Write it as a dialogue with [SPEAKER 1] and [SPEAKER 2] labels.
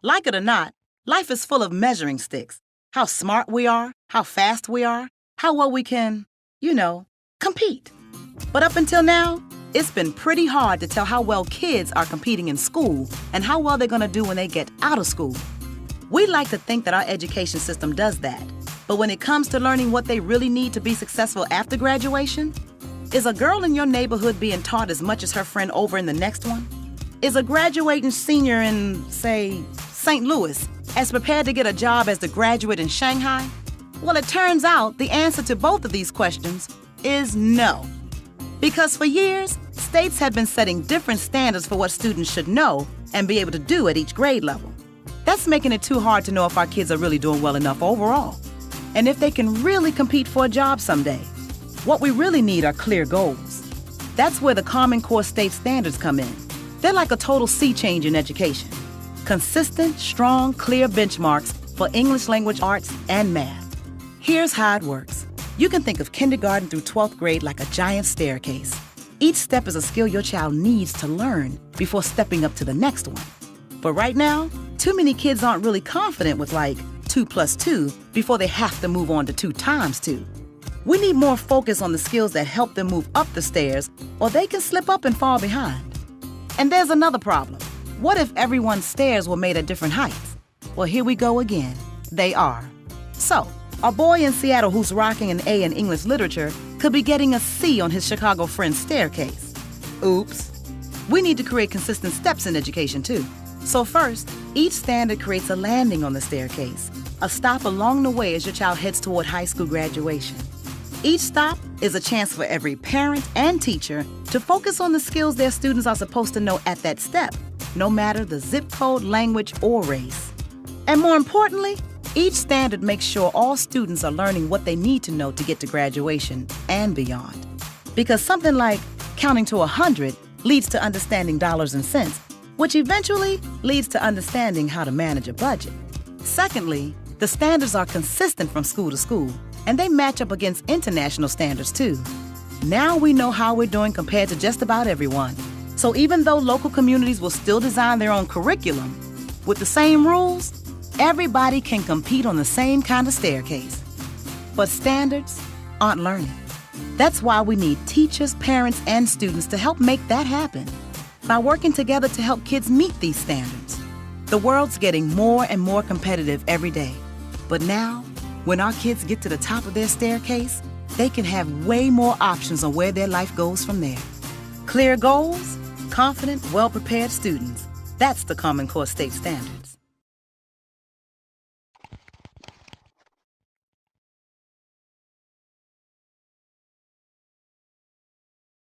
[SPEAKER 1] Like it or not, life is full of measuring sticks. How smart we are, how fast we are, how well we can, compete. But up until now, it's been pretty hard to tell how well kids are competing in school and how well they're going to do when they get out of school. We like to think that our education system does that. But when it comes to learning what they really need to be successful after graduation, is a girl in your neighborhood being taught as much as her friend over in the next one? Is a graduating senior in, say, St. Louis as prepared to get a job as the graduate in Shanghai? Well, it turns out the answer to both of these questions is no. Because for years, states have been setting different standards for what students should know and be able to do at each grade level. That's making it too hard to know if our kids are really doing well enough overall, and if they can really compete for a job someday. What we really need are clear goals. That's where the Common Core state standards come in. They're like a total sea change in education. Consistent, strong, clear benchmarks for English language arts and math. Here's how it works. You can think of kindergarten through 12th grade like a giant staircase. Each step is a skill your child needs to learn before stepping up to the next one. But right now, too many kids aren't really confident with 2 + 2 before they have to move on to 2 × 2. We need more focus on the skills that help them move up the stairs, or they can slip up and fall behind. And there's another problem. What if everyone's stairs were made at different heights? Well, here we go again. They are. So, a boy in Seattle who's rocking an A in English literature could be getting a C on his Chicago friend's staircase. Oops. We need to create consistent steps in education, too. So first, each standard creates a landing on the staircase, a stop along the way as your child heads toward high school graduation. Each stop is a chance for every parent and teacher to focus on the skills their students are supposed to know at that step, no matter the zip code, language, or race. And more importantly, each standard makes sure all students are learning what they need to know to get to graduation and beyond. Because something like counting to 100 leads to understanding dollars and cents, which eventually leads to understanding how to manage a budget. Secondly, the standards are consistent from school to school, and they match up against international standards too. Now we know how we're doing compared to just about everyone. So even though local communities will still design their own curriculum, with the same rules, everybody can compete on the same kind of staircase. But standards aren't learning. That's why we need teachers, parents, and students to help make that happen. By working together to help kids meet these standards. The world's getting more and more competitive every day. But now, when our kids get to the top of their staircase, they can have way more options on where their life goes from there. Clear goals, confident, well-prepared students. That's the Common Core state standards.